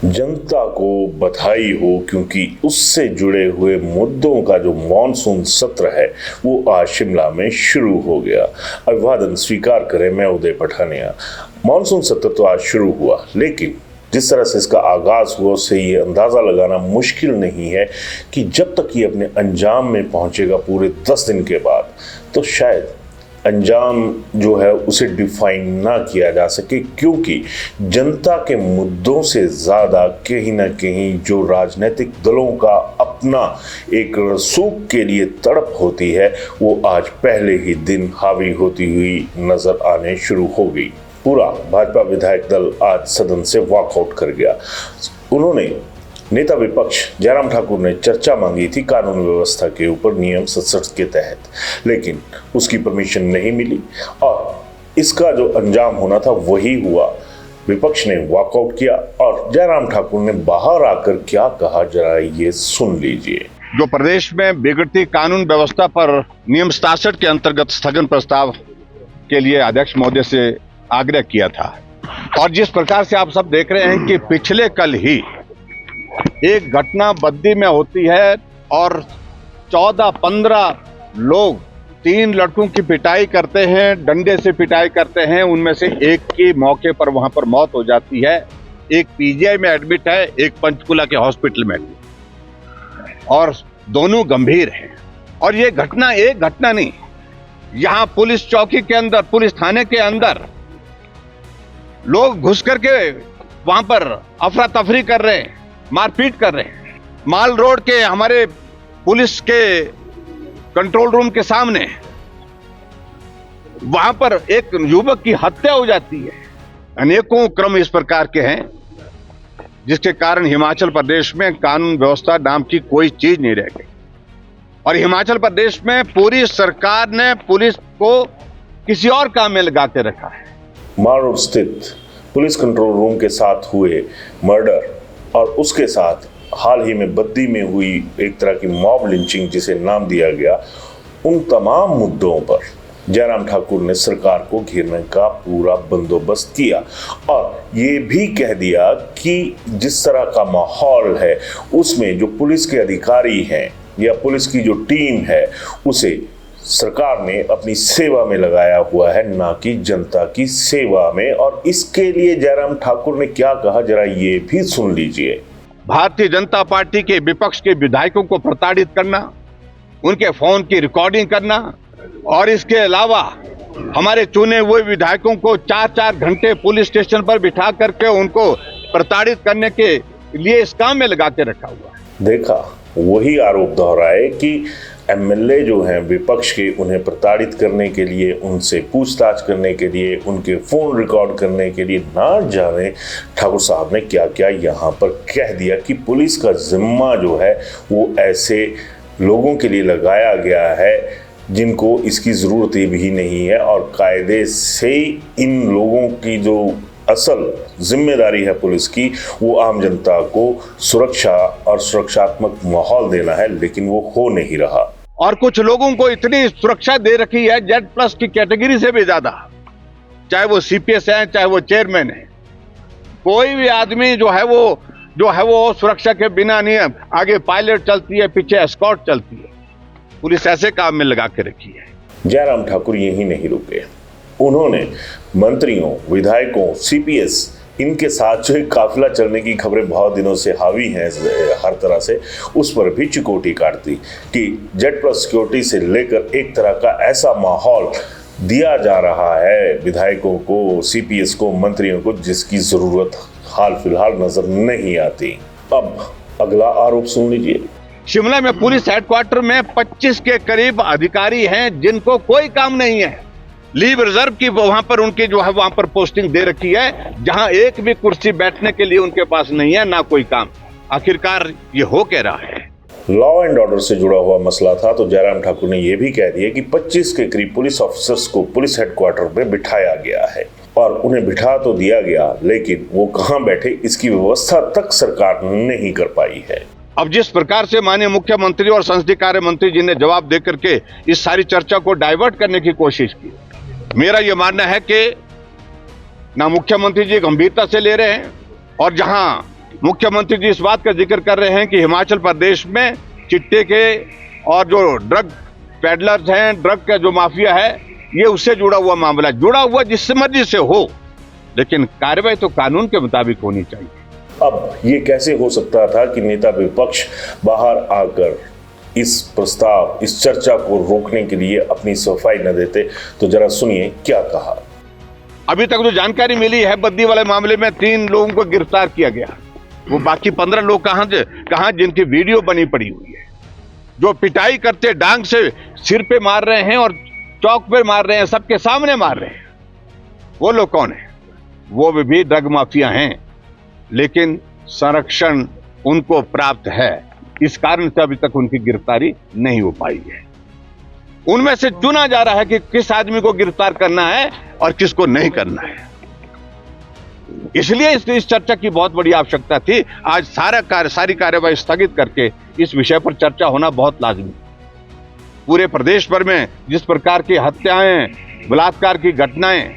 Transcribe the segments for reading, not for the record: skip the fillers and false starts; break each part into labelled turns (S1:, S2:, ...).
S1: जनता को बधाई हो, क्योंकि उससे जुड़े हुए मुद्दों का जो मॉनसून सत्र है वो आज शिमला में शुरू हो गया। अभिवादन स्वीकार करें, मैं उदय पठानिया। मॉनसून सत्र तो आज शुरू हुआ, लेकिन जिस तरह से इसका आगाज हुआ उससे ये अंदाजा लगाना मुश्किल नहीं है कि जब तक ये अपने अंजाम में पहुंचेगा पूरे 10 दिन के बाद, तो शायद अंजाम जो है उसे डिफाइन ना किया जा सके, क्योंकि जनता के मुद्दों से ज़्यादा कहीं ना कहीं जो राजनीतिक दलों का अपना एक रसूख के लिए तड़प होती है वो आज पहले ही दिन हावी होती हुई नजर आने शुरू हो गई। पूरा भाजपा विधायक दल आज सदन से वॉकआउट कर गया। उन्होंने नेता विपक्ष जयराम ठाकुर ने चर्चा मांगी थी कानून व्यवस्था के ऊपर नियम 67 के तहत, लेकिन उसकी परमिशन नहीं मिली और इसका जो अंजाम होना था वही हुआ। विपक्ष ने वॉकआउट किया और जयराम ठाकुर ने बाहर आकर क्या कहा, जरा ये सुन लीजिए।
S2: जो प्रदेश में बिगड़ती कानून व्यवस्था पर नियम 67 के अंतर्गत स्थगन प्रस्ताव के लिए अध्यक्ष महोदय से आग्रह किया था, और जिस प्रकार से आप सब देख रहे हैं कि पिछले कल ही एक घटना बद्दी में होती है और 14-15 लोग 3 लड़कों की पिटाई करते हैं, डंडे से पिटाई करते हैं। उनमें से एक की मौके पर वहां पर मौत हो जाती है, एक पीजीआई में एडमिट है, एक पंचकुला के हॉस्पिटल में एडमिट, और दोनों गंभीर हैं। और ये घटना एक घटना नहीं, यहां पुलिस चौकी के अंदर, पुलिस थाने के अंदर लोग घुस करके वहां पर अफरा तफरी कर रहे हैं, मारपीट कर रहे हैं। माल रोड के हमारे पुलिस के कंट्रोल रूम के सामने वहां पर एक युवक की हत्या हो जाती है। अनेकों क्रम इस प्रकार के हैं जिसके कारण हिमाचल प्रदेश में कानून व्यवस्था नाम की कोई चीज नहीं रह गई, और हिमाचल प्रदेश में पूरी सरकार ने पुलिस को किसी और काम में लगा के रखा है।
S1: माल रोड स्थित पुलिस कंट्रोल रूम के साथ हुए मर्डर और उसके साथ हाल ही में बद्दी में हुई एक तरह की मॉब लिंचिंग जिसे नाम दिया गया, उन तमाम मुद्दों पर जयराम ठाकुर ने सरकार को घेरने का पूरा बंदोबस्त किया और ये भी कह दिया कि जिस तरह का माहौल है उसमें जो पुलिस के अधिकारी हैं या पुलिस की जो टीम है उसे सरकार ने अपनी सेवा में लगाया हुआ है, ना कि जनता की सेवा में। और इसके लिए जयराम ठाकुर ने क्या कहा, जरा ये भी सुन लीजिए।
S2: भारतीय जनता पार्टी के विपक्ष के विधायकों को प्रताड़ित करना, उनके फोन की रिकॉर्डिंग करना, और इसके अलावा हमारे चुने हुए विधायकों को 4-4 घंटे पुलिस स्टेशन पर बिठा करके उनको प्रताड़ित करने के लिए इस काम में लगा के रखा हुआ है।
S1: देखा, वही आरोप दोहराए कि एमएलए जो हैं विपक्ष के, उन्हें प्रताड़ित करने के लिए, उनसे पूछताछ करने के लिए, उनके फोन रिकॉर्ड करने के लिए, ना जाने ठाकुर साहब ने क्या क्या यहाँ पर कह दिया कि पुलिस का जिम्मा जो है वो ऐसे लोगों के लिए लगाया गया है जिनको इसकी ज़रूरत भी नहीं है, और कायदे से इन लोगों की जो असल जिम्मेदारी है पुलिस की वो आम जनता को सुरक्षा और सुरक्षात्मक माहौल देना है, लेकिन वो हो नहीं रहा।
S2: और कुछ लोगों को इतनी सुरक्षा दे रखी है Z+ की कैटेगरी से भी ज्यादा, चाहे वो CPS है, चाहे वो चेयरमैन है। कोई भी आदमी जो है वो सुरक्षा के बिना नहीं है। आगे पायलट चलती है, पीछे एस्कॉर्ट चलती है। पुलिस ऐसे काम में लगा के रखी है।
S1: जयराम ठाकुर यही नहीं रुके, उन्होंने मंत्रियों, विधायकों, CPS इनके साथ जो काफिला चलने की खबरें बहुत दिनों से हावी हैं हर तरह से, उस पर भी चिकोटी काट दी कि Z+ सिक्योरिटी से लेकर एक तरह का ऐसा माहौल दिया जा रहा है विधायकों को, CPS को, मंत्रियों को, जिसकी जरूरत हाल फिलहाल नजर नहीं आती। अब अगला आरोप सुन लीजिए।
S2: शिमला में पुलिस हेडक्वार्टर में 25 के करीब अधिकारी हैं जिनको कोई काम नहीं है। लीव रिजर्व की वहां पर उनकी जो है वहां पर पोस्टिंग दे रखी है, जहां एक भी कुर्सी बैठने के लिए उनके पास नहीं है, ना कोई काम। आखिरकार ये हो क्या रहा है?
S1: लॉ एंड ऑर्डर से जुड़ा हुआ मसला था, तो जयराम ठाकुर ने यह भी कह दिया कि 25 के करीब पुलिस ऑफिसर्स को पुलिस हेडक्वार्टर में बिठाया गया है, और उन्हें बिठा तो दिया गया, लेकिन वो कहां बैठे इसकी व्यवस्था तक सरकार नहीं कर पाई है।
S2: अब जिस प्रकार से माननीय मुख्यमंत्री और संसदीय कार्य मंत्री जी ने जवाब दे करके इस सारी चर्चा को डाइवर्ट करने की कोशिश की, मेरा यह मानना है कि ना मुख्यमंत्री जी गंभीरता से ले रहे हैं, और जहां मुख्यमंत्री जी इस बात का जिक्र कर रहे हैं कि हिमाचल प्रदेश में चिट्टे के और जो ड्रग पेडलर्स हैं, ड्रग का जो माफिया है, ये उससे जुड़ा हुआ मामला, जुड़ा हुआ जिससे मर्जी से हो, लेकिन कार्रवाई तो कानून के मुताबिक होनी चाहिए।
S1: अब ये कैसे हो सकता था कि नेता विपक्ष बाहर आकर इस प्रस्ताव, इस चर्चा को रोकने के लिए अपनी सफाई न देते? तो जरा सुनिए क्या कहा।
S2: अभी तक जो जानकारी मिली है, बद्दी वाले मामले में 3 लोगों को गिरफ्तार किया गया। वो बाकी 15 लोग कहां जिनकी वीडियो बनी पड़ी हुई है, जो पिटाई करते डांग से सिर पे मार रहे हैं और चौक पे मार रहे हैं, सबके सामने मार रहे हैं, वो लोग कौन है? वो भी ड्रग माफिया हैं, लेकिन संरक्षण उनको प्राप्त है, इस कारण से अभी तक उनकी गिरफ्तारी नहीं हो पाई है। उनमें से चुना जा रहा है कि किस आदमी को गिरफ्तार करना है और किसको नहीं करना है। इसलिए इस चर्चा की बहुत बड़ी आवश्यकता थी। आज सारी कार्यवाही स्थगित करके इस विषय पर चर्चा होना बहुत लाजमी। पूरे प्रदेश भर में जिस प्रकार की हत्याएं, बलात्कार की घटनाएं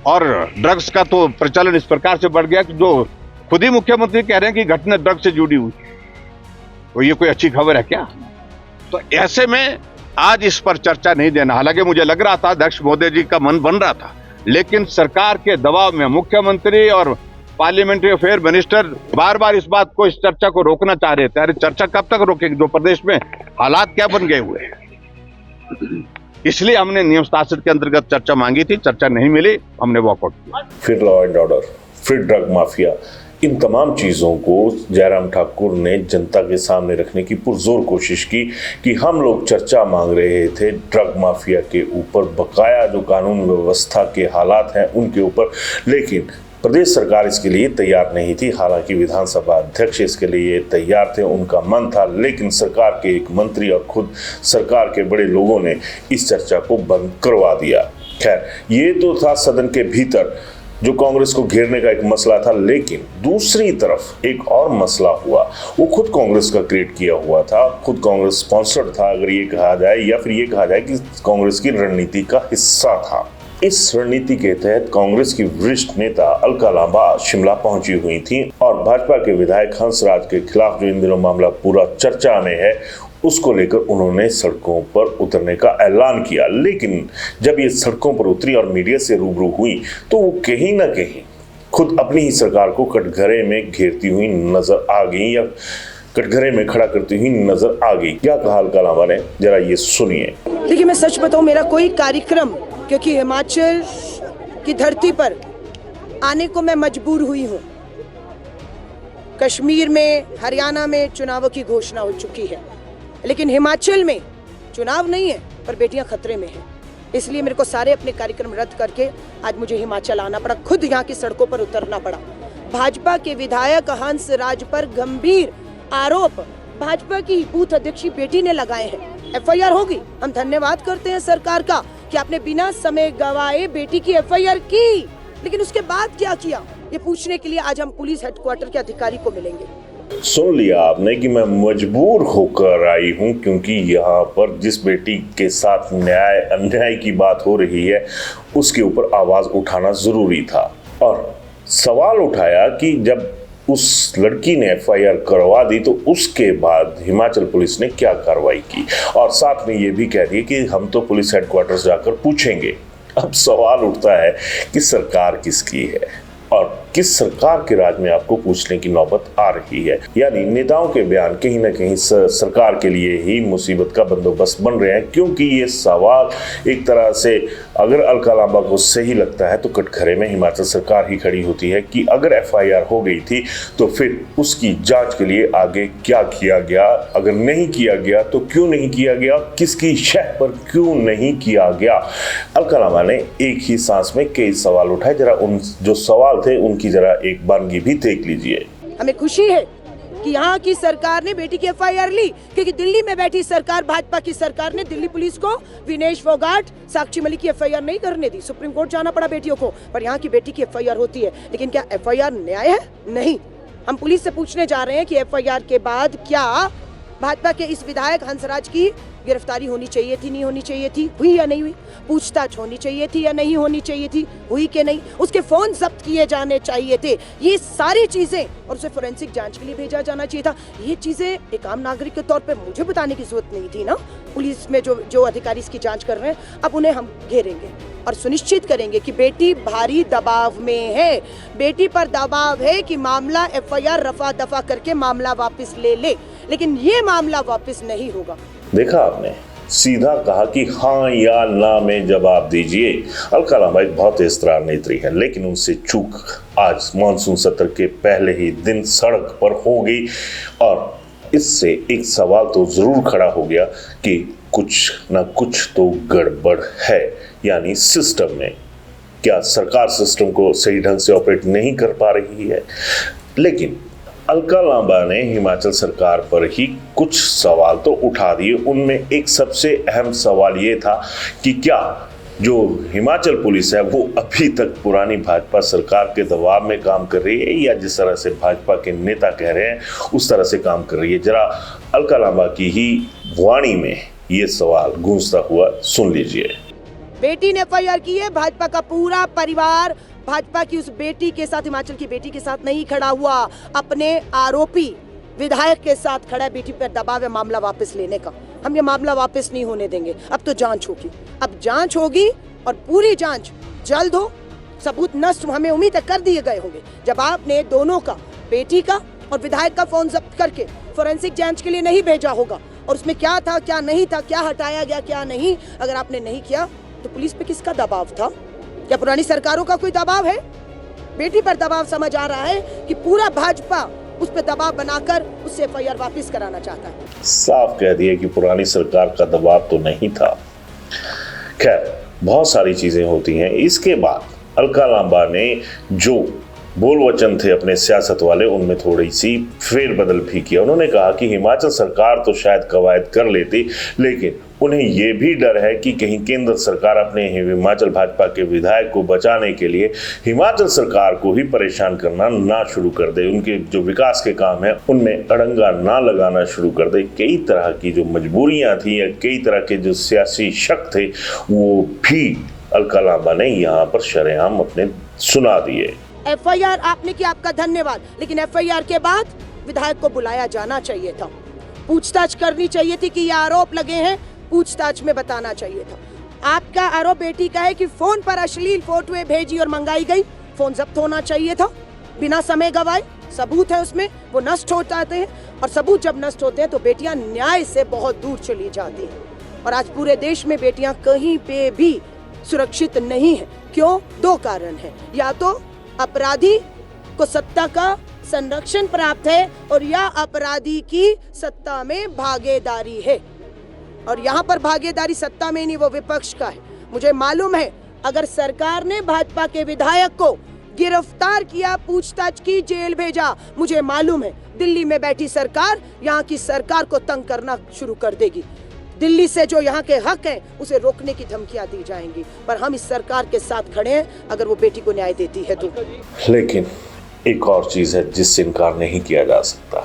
S2: और ड्रग्स का तो प्रचलन इस प्रकार से बढ़ गया कि जो खुद ही मुख्यमंत्री कह रहे हैं कि घटना ड्रग्स से जुड़ी हुई, तो ये कोई अच्छी खबर है क्या? तो ऐसे में आज इस पर चर्चा नहीं देना। हालांकि मुझे लग रहा था अध्यक्ष महोदय जी का मन बन रहा था, लेकिन सरकार के दबाव में मुख्यमंत्री और पार्लियामेंट्री अफेयर मिनिस्टर बार बार इस बात को, इस चर्चा को रोकना चाह रहे थे। अरे चर्चा कब तक रोकेंगे, जो प्रदेश में हालात क्या बन गए हुए हैं। इसलिए हमने नियम शासन के अंतर्गत चर्चा मांगी थी, चर्चा नहीं मिली, हमने वॉकआउट किया।
S1: फिर लॉ एंड ऑर्डर, फिर ड्रग माफिया, इन तमाम चीज़ों को जयराम ठाकुर ने जनता के सामने रखने की पुरजोर कोशिश की कि हम लोग चर्चा मांग रहे थे ड्रग माफिया के ऊपर, बकाया जो कानून व्यवस्था के हालात हैं उनके ऊपर, लेकिन प्रदेश सरकार इसके लिए तैयार नहीं थी। हालांकि विधानसभा अध्यक्ष इसके लिए तैयार थे, उनका मन था, लेकिन सरकार के एक मंत्री और खुद सरकार के बड़े लोगों ने इस चर्चा को बंद करवा दिया। खैर, ये तो था सदन के भीतर जो कांग्रेस को घेरने का एक मसला था, लेकिन दूसरी तरफ एक और मसला हुआ, वो खुद कांग्रेस का क्रिएट किया हुआ था, खुद कांग्रेस स्पॉन्सर्ड था, अगर ये कहा जाए, या फिर ये कहा जाए कि कांग्रेस की रणनीति का हिस्सा था। इस रणनीति के तहत कांग्रेस की वरिष्ठ नेता अलका लांबा शिमला पहुंची हुई थी और भाजपा के विधायक हंसराज के खिलाफ जो इन दिनों मामला पूरा चर्चा में है, उसको लेकर उन्होंने सड़कों पर उतरने का ऐलान किया। लेकिन जब ये सड़कों पर उतरी और मीडिया से रूबरू हुई, तो वो कहीं ना कहीं खुद अपनी ही सरकार को कटघरे में घेरती हुई नजर आ गई, या कटघरे में खड़ा करती हुई नजर आ गई। क्या कहा अलका लांबा ने, जरा ये सुनिए।
S3: देखिए, मैं सच बताऊं, मेरा कोई कार्यक्रम, क्योंकि हिमाचल की धरती पर आने को मैं मजबूर हुई हूँ। कश्मीर में, हरियाणा में चुनावों की घोषणा हो चुकी है, लेकिन हिमाचल में चुनाव नहीं है, पर बेटियां खतरे में हैं। इसलिए मेरे को सारे अपने कार्यक्रम रद्द करके आज मुझे हिमाचल आना पड़ा, खुद यहाँ की सड़कों पर उतरना पड़ा। भाजपा के विधायक हंसराज पर गंभीर आरोप भाजपा की बूथ अध्यक्ष बेटी ने लगाए हैं। एफआईआर होगी। हम धन्यवाद करते हैं सरकार का कि आपने बिना समय गवाए बेटी की एफआईआर की, लेकिन उसके बाद क्या किया, ये पूछने के लिए आज हम पुलिस हेडक्वार्टर के अधिकारी को मिलेंगे।
S1: सुन लिया आपने कि मैं मजबूर होकर आई हूं, क्योंकि यहाँ पर जिस बेटी के साथ न्याय अन्याय की बात हो रही है उसके ऊपर आवाज उठाना जरूरी था। और सवाल उठाया कि जब उस लड़की ने एफआईआर करवा दी तो उसके बाद हिमाचल पुलिस ने क्या कार्रवाई की, और साथ में ये भी कह दिया कि हम तो पुलिस हेडक्वार्टर्स जाकर पूछेंगे। अब सवाल उठता है कि सरकार किसकी है और किस सरकार के राज में आपको पूछने की नौबत आ रही है। यानी नेताओं के बयान कहीं ना कहीं सरकार के लिए ही मुसीबत का बंदोबस्त बन रहे हैं, क्योंकि ये सवाल एक तरह से अगर अलका लांबा को सही लगता है तो कटघरे में हिमाचल सरकार ही खड़ी होती है कि अगर एफआईआर हो गई थी तो फिर उसकी जांच के लिए आगे क्या किया गया, अगर नहीं किया गया तो क्यों नहीं किया गया, किसकी शह पर क्यों नहीं किया गया। अलका लांबा ने एक ही सांस में कई सवाल उठाए। जरा उन जो सवाल थे उनकी जरा एक बानगी भी देख लीजिए।
S3: हमें खुशी है कि यहाँ की सरकार ने बेटी की एफआईआर ली, क्योंकि दिल्ली में बैठी सरकार, भाजपा की सरकार ने दिल्ली पुलिस को विनेश फोगाट, साक्षी मलिक की एफआईआर नहीं करने दी। सुप्रीम कोर्ट जाना पड़ा बेटियों को, पर यहाँ की बेटी की एफआईआर होती है। लेकिन क्या एफआईआर न्याय है? नहीं। हम पुलिस से पूछने जा रहे हैं कि एफआईआर के बाद क्या भाजपा के इस विधायक हंसराज की गिरफ्तारी होनी चाहिए थी, नहीं होनी चाहिए थी, हुई या नहीं हुई, पूछताछ होनी चाहिए थी या नहीं होनी चाहिए थी, हुई कि नहीं, उसके फोन जब्त किए जाने चाहिए थे, ये सारी चीजें, और उसे फोरेंसिक जांच के लिए भेजा जाना चाहिए था। ये चीजें एक आम नागरिक के तौर पे मुझे बताने की जरूरत नहीं थी ना। पुलिस में जो अधिकारी इसकी जांच कर रहे हैं, अब उन्हें हम घेरेंगे और सुनिश्चित करेंगे कि बेटी भारी दबाव में है, बेटी पर दबाव है कि मामला FIR रफा दफा करके मामला वापस ले ले, लेकिन ये मामला वापस नहीं होगा।
S1: देखा आपने, सीधा कहा कि हाँ या ना में जवाब दीजिए। अलका लांबा एक बहुत तेजतर्रार नेत्री है, लेकिन उनसे चूक आज मानसून सत्र के पहले ही दिन सड़क पर हो गई और इससे एक सवाल तो जरूर खड़ा हो गया कि कुछ ना कुछ तो गड़बड़ है, यानी सिस्टम में। क्या सरकार सिस्टम को सही ढंग से ऑपरेट नहीं कर पा रही है? लेकिन अलका लांबा ने हिमाचल सरकार पर ही कुछ सवाल तो उठा दिए। उनमें एक सबसे अहम सवाल ये था कि क्या जो हिमाचल पुलिस है वो अभी तक पुरानी भाजपा सरकार के दबाव में काम कर रही है या जिस तरह से भाजपा के नेता कह रहे हैं उस तरह से काम कर रही है। जरा अलका लांबा की ही वाणी में ये सवाल गूंजता हुआ सुन लीजिए।
S3: बेटी ने FIR की है, भाजपा का पूरा परिवार भाजपा की उस बेटी के साथ, हिमाचल की बेटी के साथ नहीं खड़ा हुआ, अपने आरोपी विधायक के साथ खड़ा है। बेटी पर दबाव है मामला वापस लेने का। हम ये मामला वापस नहीं होने देंगे। अब तो जांच होगी, अब जांच होगी और पूरी जांच जल्द हो, सबूत नष्ट हमें उम्मीद कर दिए गए होंगे। जब आपने दोनों का, बेटी का और विधायक का फोन जब्त करके फोरेंसिक जांच के लिए नहीं भेजा होगा और उसमें क्या था क्या नहीं था, क्या हटाया गया क्या नहीं, अगर आपने नहीं किया तो पुलिस पे किसका दबाव था? क्या पुरानी सरकारों का कोई दबाव है? बेटी पर दबाव समझ आ रहा है कि पूरा भाजपा उस पर दबाव बनाकर उससे FIR वापस कराना चाहता है।
S1: साफ कह दिया कि पुरानी सरकार का दबाव तो नहीं था। खैर, बहुत सारी चीजें होती हैं। इसके बाद अलका लांबा ने जो बोल वचन थे अपने सियासत वाले, उनमें थोड़ी सी फेरबदल भी किया। उन्होंने कहा कि हिमाचल सरकार तो शायद कवायद कर लेती, लेकिन उन्हें यह भी डर है कि कहीं केंद्र सरकार अपने हिमाचल भाजपा के विधायक को बचाने के लिए हिमाचल सरकार को ही परेशान करना ना शुरू कर दे, उनके जो विकास के काम है उनमें अड़ंगा ना लगाना शुरू कर दे। कई तरह की जो मजबूरियां थी या कई तरह के जो सियासी शक थे वो भी अलका लांबा ने यहाँ पर शरेआम अपने सुना दिए।
S3: FIR आपने किया, आपका धन्यवाद, लेकिन FIR के बाद विधायक को बुलाया जाना चाहिए था, पूछताछ करनी चाहिए थी कि ये आरोप लगे हैं, पूछताछ में बताना चाहिए था। आपका आरोप बेटी का है कि फोन पर अश्लील फोटोएं भेजी और मंगाई गई, फोन जब्त होना चाहिए था बिना समय गवाए। सबूत है उसमें, वो नष्ट हो जाते हैं और सबूत जब नष्ट होते हैं तो बेटियां न्याय से बहुत दूर चली जाती हैं। और आज पूरे देश में बेटियां कहीं पे भी सुरक्षित नहीं है। क्यों? दो कारण है, या तो अपराधी को सत्ता का संरक्षण प्राप्त है और या अपराधी की सत्ता में भागीदारी है। और यहाँ पर भागीदारी सत्ता में नहीं, वो विपक्ष का है। मुझे मालूम है अगर सरकार ने भाजपा के विधायक को गिरफ्तार किया, पूछताछ की, जेल भेजा, मुझे मालूम है दिल्ली में बैठी सरकार यहाँ की सरकार को तंग करना शुरू कर देगी। दिल्ली से जो यहाँ के हक हैं उसे रोकने की धमकियां दी जाएंगी, पर हम इस सरकार के साथ खड़े हैं अगर वो बेटी को न्याय देती है तो।
S1: लेकिन एक और चीज है जिससे इनकार नहीं किया जा सकता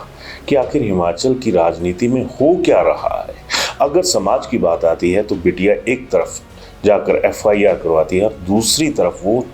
S1: कि आखिर हिमाचल की राजनीति में हो क्या रहा है। अगर समाज की बात आती है तो बिटिया एक तरफ जाकर FIR करवाती है, दूसरी तरफ वो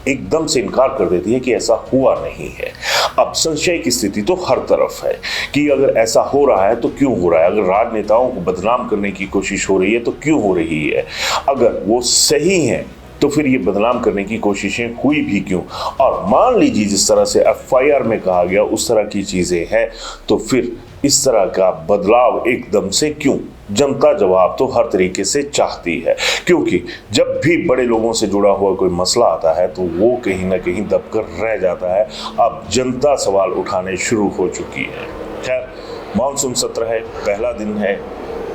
S1: एकदम से इनकार कर देती है कि ऐसा हुआ नहीं है। अब संशय की स्थिति तो हर तरफ है कि अगर ऐसा हो रहा है तो क्यों हो रहा है, अगर राजनेताओं को बदनाम करने की कोशिश हो रही है तो क्यों हो रही है, अगर वो सही हैं तो फिर ये बदनाम करने की कोशिशें हुई भी क्यों। और मान लीजिए जिस तरह से FIR में कहा गया उस तरह की चीजें हैं तो फिर इस तरह का बदलाव एकदम से क्यों? जनता जवाब तो हर तरीके से चाहती है, क्योंकि जब भी बड़े लोगों से जुड़ा हुआ कोई मसला आता है तो वो कहीं ना कहीं दबकर रह जाता है। अब जनता सवाल उठाने शुरू हो चुकी है। खैर, मानसून सत्र है, पहला दिन है,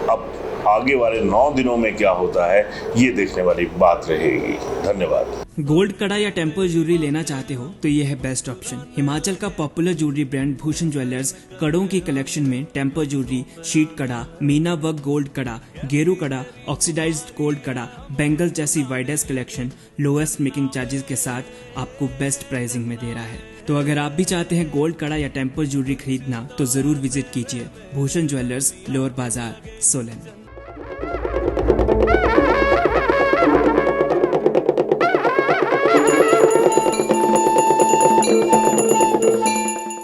S1: अब आगे वाले 9 दिनों में क्या होता है ये देखने वाली बात रहेगी। धन्यवाद।
S4: गोल्ड कड़ा या टेम्पल ज्वेलरी लेना चाहते हो तो ये है बेस्ट ऑप्शन। हिमाचल का popular jewellery brand Bhushan jewellers कड़ों की कलेक्शन में टेम्पल ज्वेलरी, शीट कड़ा, मीना वर्क गोल्ड कड़ा, गेरू कड़ा, ऑक्सीडाइज्ड गोल्ड कड़ा, बैंगल्स जैसी widest collection lowest making charges के साथ आपको बेस्ट प्राइसिंग में दे रहा है। तो अगर आप भी चाहते हैं गोल्ड कड़ा या टेम्पल ज्वेलरी खरीदना तो जरूर विजिट कीजिए भूषण ज्वेलर्स, लोअर बाजार, सोलन।